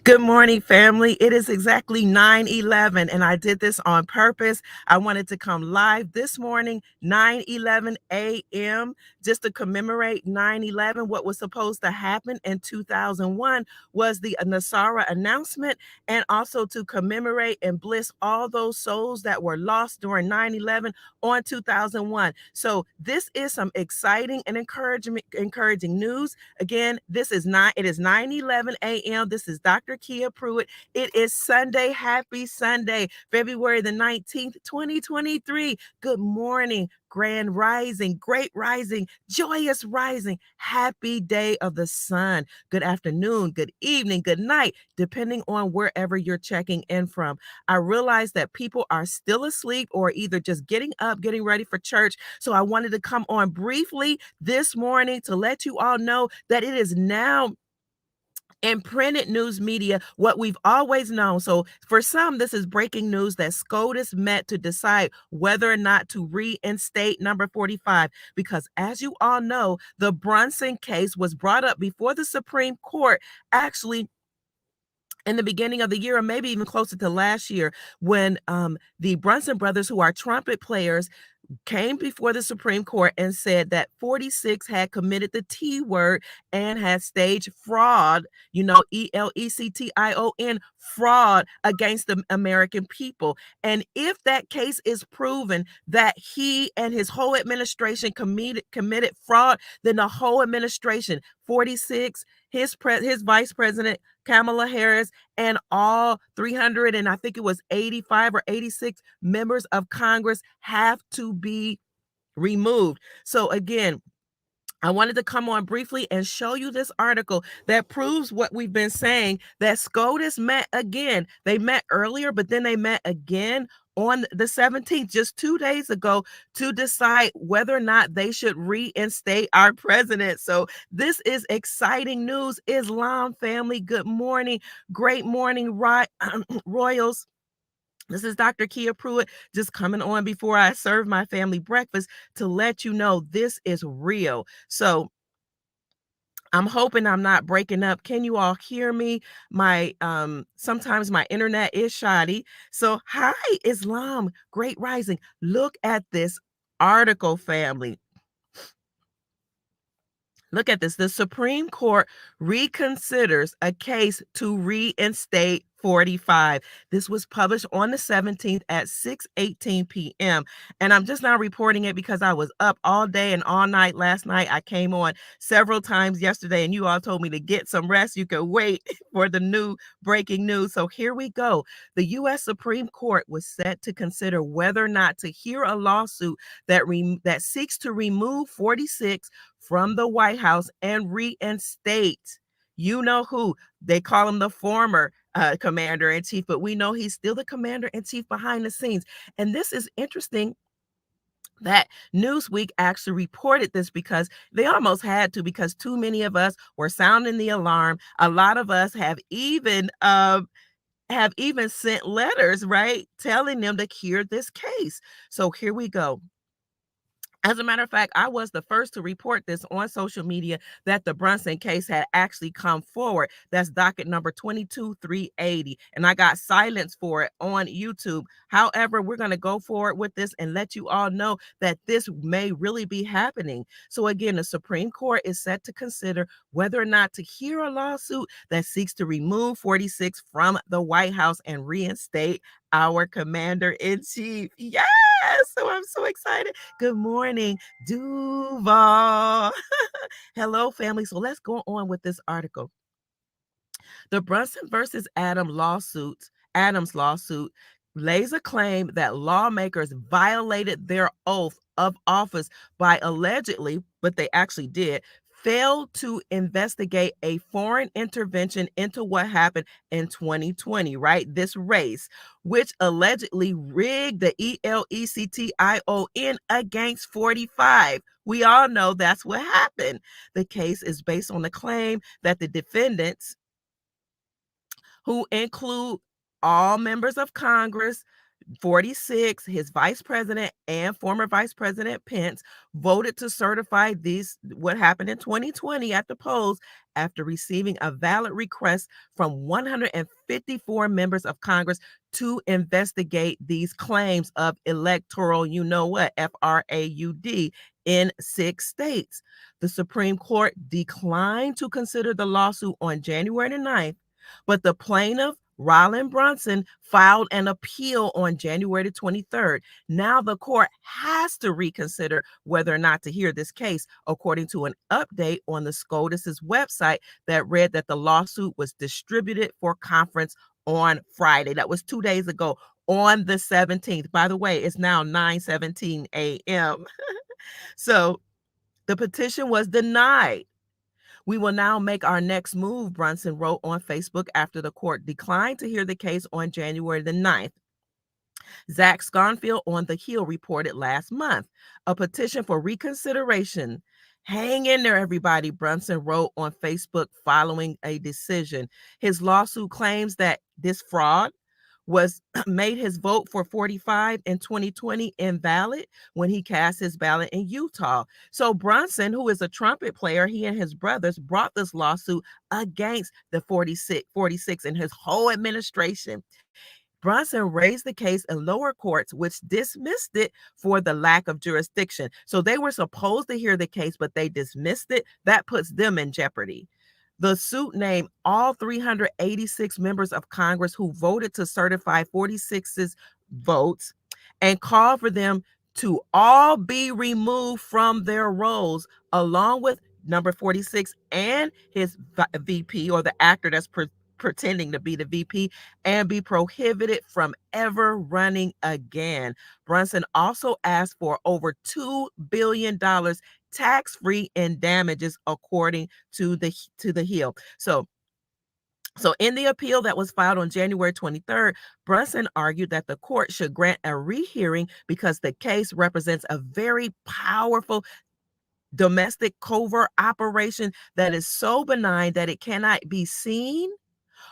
Good morning, family. It is exactly 9:11, and I did this on purpose. I wanted to come live this morning, 9:11 a.m., just to commemorate 9/11. What was supposed to happen in 2001 was the Nasara announcement, and also to commemorate and bless all those souls that were lost during 9/11 on 2001. So this is some exciting and encouraging news. Again, it is 9:11 a.m. This is Dr. Kia Pruitt. It is Sunday. Happy Sunday, February the 19th, 2023. Good morning, grand rising, great rising, joyous rising. Happy day of the sun. Good afternoon, good evening, good night, depending on wherever you're checking in from. I realize that people are still asleep or either just getting up, getting ready for church. So I wanted to come on briefly this morning to let you all know that it is now in printed news media what we've always known. So for some, this is breaking news that SCOTUS met to decide whether or not to reinstate number 45, because as you all know, the Brunson case was brought up before the Supreme Court, actually in the beginning of the year, or maybe even closer to last year, when the Brunson brothers, who are trumpet players, came before the Supreme Court and said that 46 had committed the T word and had staged fraud, ELECTION, fraud against the American people. And if that case is proven that he and his whole administration committed fraud, then the whole administration, 46, his vice president, Kamala Harris, and all 300, and I think it was 85 or 86 members of Congress have to be removed. So again, I wanted to come on briefly and show you this article that proves what we've been saying, that SCOTUS met again. They met earlier, but then they met again on the 17th, just 2 days ago, to decide whether or not they should reinstate our president. So this is exciting news. Islam family, good morning. Great morning, Royals. This is Dr. Kia Pruitt, just coming on before I serve my family breakfast to let you know this is real. So I'm hoping I'm not breaking up. Can you all hear me? My sometimes my internet is shoddy. So hi, Islam, great rising. Look at this article, family. Look at this. The Supreme Court reconsiders a case to reinstate 45. This was published on the 17th at 6:18 p.m. And I'm just now reporting it because I was up all day and all night last night. I came on several times yesterday, and you all told me to get some rest. You could wait for the new breaking news. So here we go. The U.S. Supreme Court was set to consider whether or not to hear a lawsuit that seeks to remove 46 from the White House and reinstate, you know who, they call him the former commander in chief, but we know he's still the commander in chief behind the scenes. And this is interesting that Newsweek actually reported this, because they almost had to, because too many of us were sounding the alarm. A lot of us have even sent letters, right, telling them to hear this case. So here we go. As a matter of fact, I was the first to report this on social media, that the Brunson case had actually come forward. That's docket number 22380. And I got silence for it on YouTube. However, we're going to go forward with this and let you all know that this may really be happening. So again, the Supreme Court is set to consider whether or not to hear a lawsuit that seeks to remove 46 from the White House and reinstate our commander in chief. Yes! So I'm so excited. Good morning, Duval. Hello, family. So let's go on with this article. The Brunson versus Adams lawsuit lays a claim that lawmakers violated their oath of office by allegedly, but they actually did, failed to investigate a foreign intervention into what happened in 2020, right? This race, which allegedly rigged the ELECTION against 45. We all know that's what happened. The case is based on the claim that the defendants, who include all members of Congress, 46, his vice president and former vice president Pence voted to certify what happened in 2020 at the polls after receiving a valid request from 154 members of Congress to investigate these claims of electoral, you know what, fraud, in 6 states. The Supreme Court declined to consider the lawsuit on January 9th, but the plaintiff, Ryland Brunson, filed an appeal on January 23rd. Now the court has to reconsider whether or not to hear this case, according to an update on the SCOTUS's website that read that the lawsuit was distributed for conference on Friday. That was 2 days ago, on the 17th. By the way, it's now 9:17 a.m. So the petition was denied. We will now make our next move, Brunson wrote on Facebook after the court declined to hear the case on January the 9th. Zach Sconfield on The Hill reported last month a petition for reconsideration. Hang in there, everybody, Brunson wrote on Facebook following a decision. His lawsuit claims that this fraud was made his vote for 45 in 2020 invalid when he cast his ballot in Utah. So Brunson, who is a trumpet player, he and his brothers brought this lawsuit against the 46 and his whole administration. Brunson raised the case in lower courts, which dismissed it for the lack of jurisdiction. So they were supposed to hear the case, but they dismissed it. That puts them in jeopardy. The suit named all 386 members of Congress who voted to certify 46's votes and called for them to all be removed from their roles, along with number 46 and his VP, or the actor that's pretending to be the VP, and be prohibited from ever running again. Brunson also asked for over $2 billion tax-free in damages, according to the Hill. So in the appeal that was filed on January 23rd, Brunson argued that the court should grant a rehearing because the case represents a very powerful domestic covert operation that is so benign that it cannot be seen,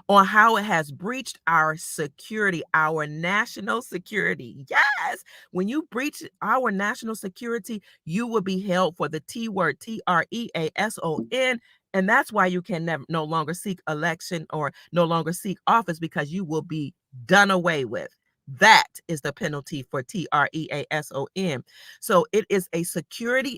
on how it has breached our security, our national security. Yes, when you breach our national security, you will be held for the T word, TREASON. And that's why you can no longer seek election or no longer seek office, because you will be done away with. That is the penalty for TREASON. So it is a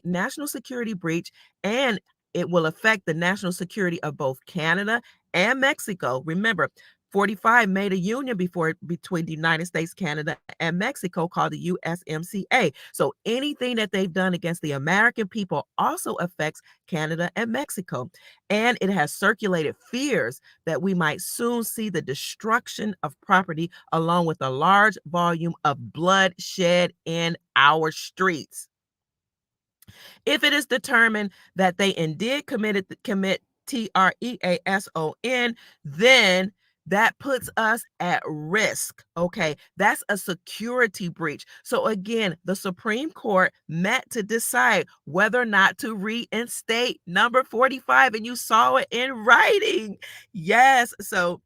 national security breach, and it will affect the national security of both Canada and Mexico. Remember, 45 made a union between the United States, Canada, and Mexico called the USMCA. So anything that they've done against the American people also affects Canada and Mexico. And it has circulated fears that we might soon see the destruction of property, along with a large volume of bloodshed in our streets. If it is determined that they indeed commit TREASON, then that puts us at risk. Okay, that's a security breach. So again, the Supreme Court met to decide whether or not to reinstate number 45, and you saw it in writing. Yes, so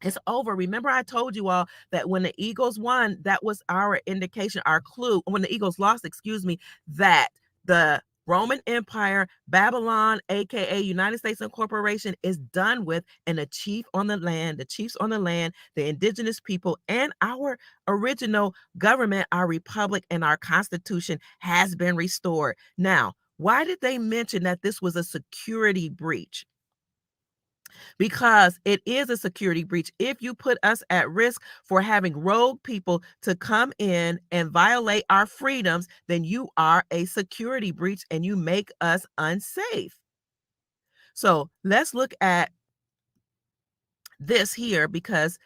it's over. Remember, I told you all that when the Eagles won, that was our indication, our clue. When the Eagles lost, excuse me, that the Roman Empire, Babylon, aka United States Incorporation, is done with, and the chiefs on the land, the indigenous people, and our original government, our republic, and our constitution has been restored. Now, why did they mention that this was a security breach? Because it is a security breach. If you put us at risk for having rogue people to come in and violate our freedoms, then you are a security breach and you make us unsafe. So let's look at this here, because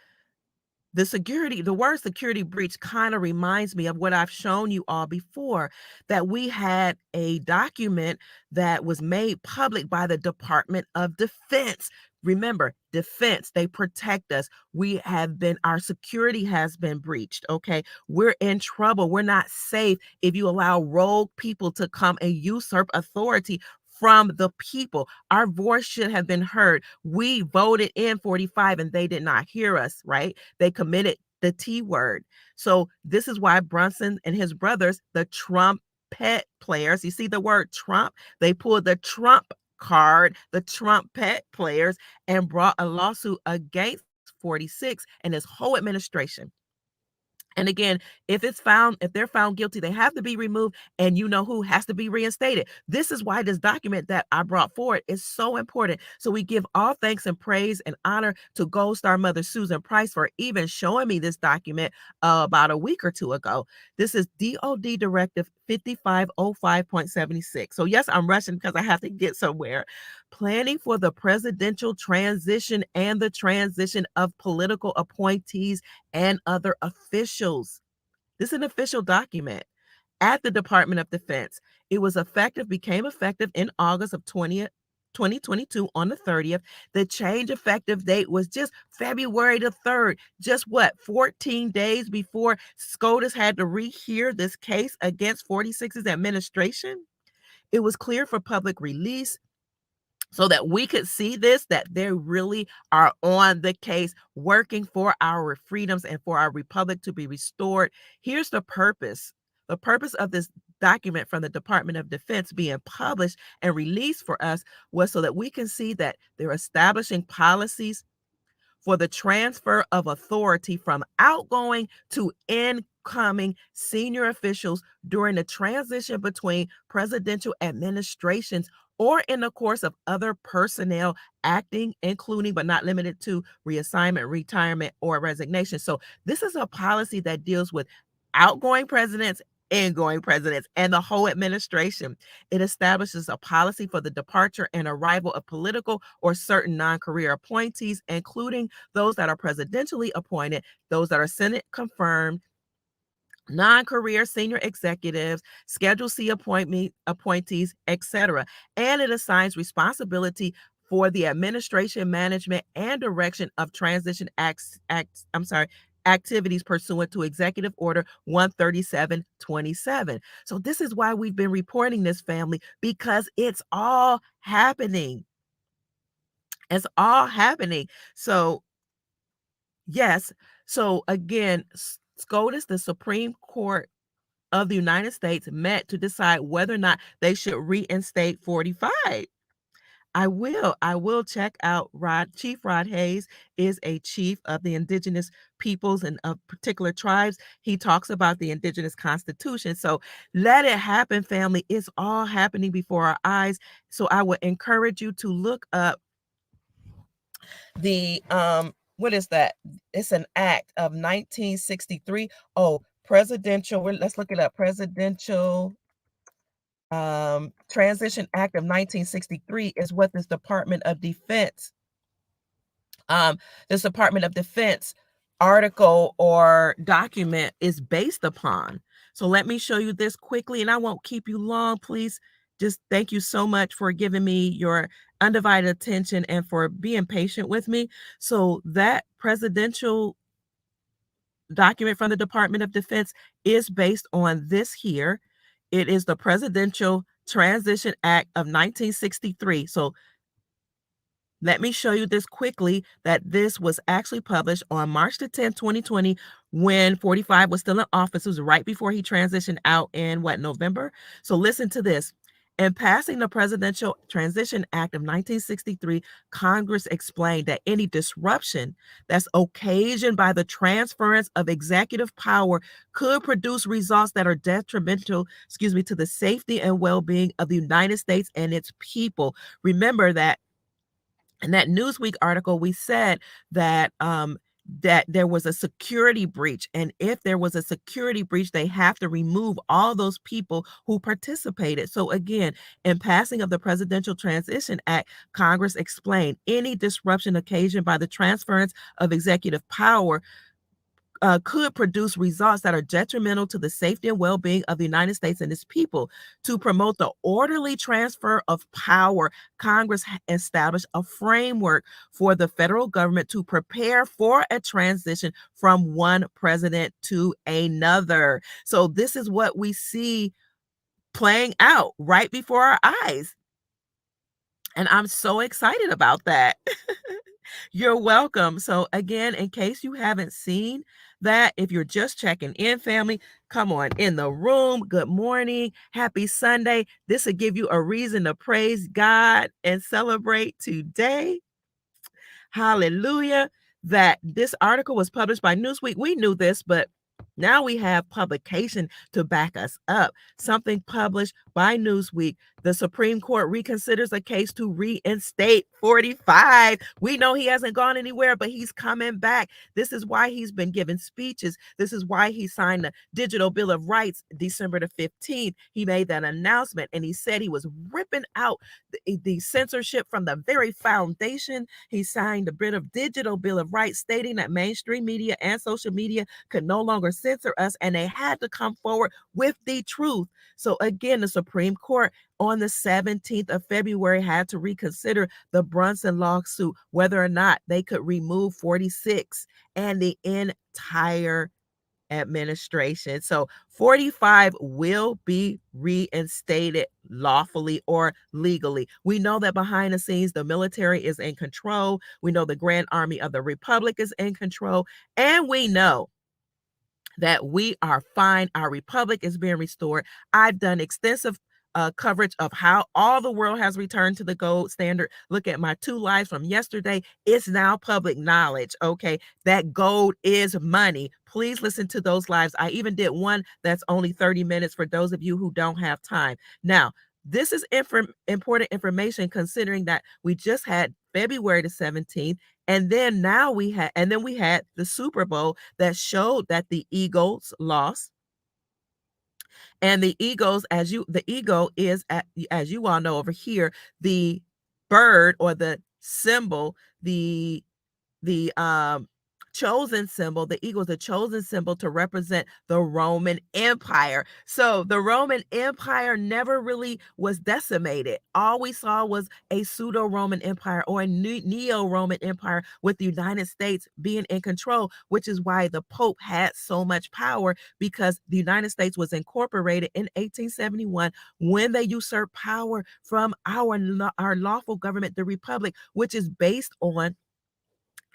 the word security breach kind of reminds me of what I've shown you all before, that we had a document that was made public by the Department of Defense. Remember, defense, they protect us. Our security has been breached. Okay. We're in trouble. We're not safe if you allow rogue people to come and usurp authority from the people. Our voice should have been heard. We voted in 45 and they did not hear us, right? They committed the T word. So this is why Brunson and his brothers, the trumpet players, you see the word Trump? They pulled the Trump card, the trumpet players, and brought a lawsuit against 46 and his whole administration. And again, if they're found guilty, they have to be removed, and you know who has to be reinstated. This is why this document that I brought forward is so important. So we give all thanks and praise and honor to Gold Star Mother Susan Price for even showing me this document about a week or two ago. This is DOD Directive 5505.76. So yes, I'm rushing because I have to get somewhere. Planning for the presidential transition and the transition of political appointees and other officials. This is an official document at the Department of Defense. It was effective, became effective in August of 2022 on the 30th. The change effective date was just February the 3rd. Just what, 14 days before SCOTUS had to rehear this case against 46's administration? It was clear for public release so that we could see this, that they really are on the case, working for our freedoms and for our republic to be restored. Here's the purpose. The purpose of this document from the Department of Defense being published and released for us was so that we can see that they're establishing policies for the transfer of authority from outgoing to incoming senior officials during the transition between presidential administrations or in the course of other personnel acting, including but not limited to reassignment, retirement, or resignation. So, this is a policy that deals with outgoing presidents, ingoing presidents, and the whole administration. It establishes a policy for the departure and arrival of political or certain non career appointees, including those that are presidentially appointed, those that are Senate confirmed, non-career senior executives, Schedule C appointees, etc. And it assigns responsibility for the administration, management, and direction of transition activities pursuant to Executive Order 13727. So this is why we've been reporting this, family, because it's all happening. It's all happening. So yes. So again, SCOTUS, the Supreme Court of the United States, met to decide whether or not they should reinstate 45. I will check out Chief Rod Hayes is a chief of the indigenous peoples and of particular tribes. He talks about the indigenous constitution. So let it happen, family. It's all happening before our eyes. So I would encourage you to look up the what is that? It's an act of 1963. Oh, presidential. Let's look it up. Presidential Transition Act of 1963 is what um, this Department of Defense article or document is based upon. So let me show you this quickly, and I won't keep you long. Please just thank you so much for giving me your undivided attention and for being patient with me. So that presidential document from the Department of Defense is based on this here. It is the Presidential Transition Act of 1963. So let me show you this quickly, that this was actually published on March the 10th, 2020, when 45 was still in office. It was right before he transitioned out in November? So listen to this. In passing the Presidential Transition Act of 1963, Congress explained that any disruption that's occasioned by the transference of executive power could produce results that are detrimental, to the safety and well-being of the United States and its people. Remember that in that Newsweek article, we said that that there was a security breach, and if there was a security breach, they have to remove all those people who participated. So again, in passing of the Presidential Transition Act, Congress explained any disruption occasioned by the transference of executive power could produce results that are detrimental to the safety and well-being of the United States and its people. To promote the orderly transfer of power, Congress established a framework for the federal government to prepare for a transition from one president to another. So this is what we see playing out right before our eyes. And I'm so excited about that. You're welcome. So, again, in case you haven't seen that, if you're just checking in, family, come on in the room. Good morning. Happy Sunday. This will give you a reason to praise God and celebrate today. Hallelujah. That this article was published by Newsweek. We knew this, but now we have publication to back us up. Something published by Newsweek. The Supreme Court reconsiders a case to reinstate 45. We know he hasn't gone anywhere, but he's coming back. This is why he's been giving speeches. This is why he signed the Digital Bill of Rights December the 15th. He made that announcement and he said he was ripping out the censorship from the very foundation. He signed a bit of Digital Bill of Rights stating that mainstream media and social media could no longer censor us and they had to come forward with the truth. So again, the Supreme Court on the 17th of February had to reconsider the Brunson lawsuit, whether or not they could remove 46 and the entire administration. So 45 will be reinstated lawfully or legally. We know that behind the scenes, the military is in control. We know the Grand Army of the Republic is in control. And we know that we are fine. Our republic is being restored. I've done extensive coverage of how all the world has returned to the gold standard. Look at my 2 lives from yesterday. It's now public knowledge, okay, that gold is money. Please listen to those lives. I even did one that's only 30 minutes for those of you who don't have time. Now, this is important information considering that we just had February the 17th. And then we had the Super Bowl that showed that the Eagles lost. And the Eagles, the eagle is, as you all know over here, the bird or the symbol, the chosen symbol. The eagle is the chosen symbol to represent the Roman Empire. So the Roman Empire never really was decimated. All we saw was a pseudo-Roman Empire or a neo-Roman Empire with the United States being in control, which is why the Pope had so much power, because the United States was incorporated in 1871 when they usurped power from our lawful government, the Republic, which is based on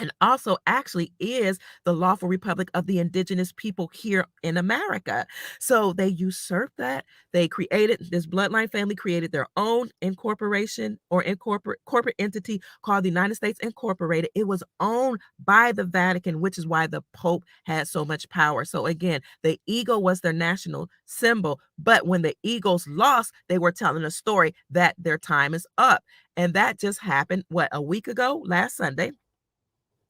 and also actually is the lawful republic of the indigenous people here in America. So they usurped that. They created this bloodline family, created their own incorporation or corporate entity called the United States Incorporated. It was owned by the Vatican, which is why the Pope had so much power. So again, the eagle was their national symbol. But when the Eagles lost, they were telling a story that their time is up. And that just happened, a week ago, last Sunday.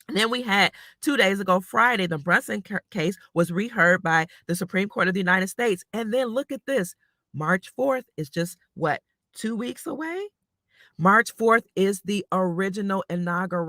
And then we had 2 days ago, Friday, the Brunson case was reheard by the Supreme Court of the United States. And then look at this. March 4th is just 2 weeks away? March 4th is the original inauguration